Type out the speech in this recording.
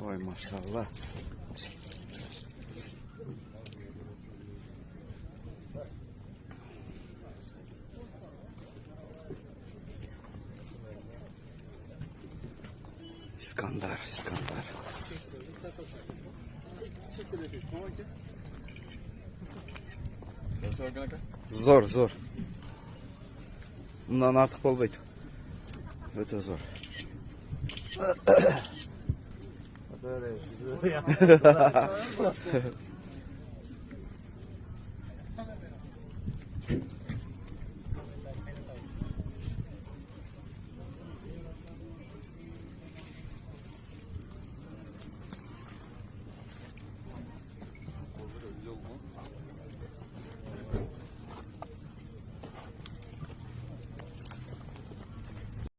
Oy maşallah. İskandar, İskandar. Zor, zor. Bundan artık olmayacak. Öte zor. Böyle.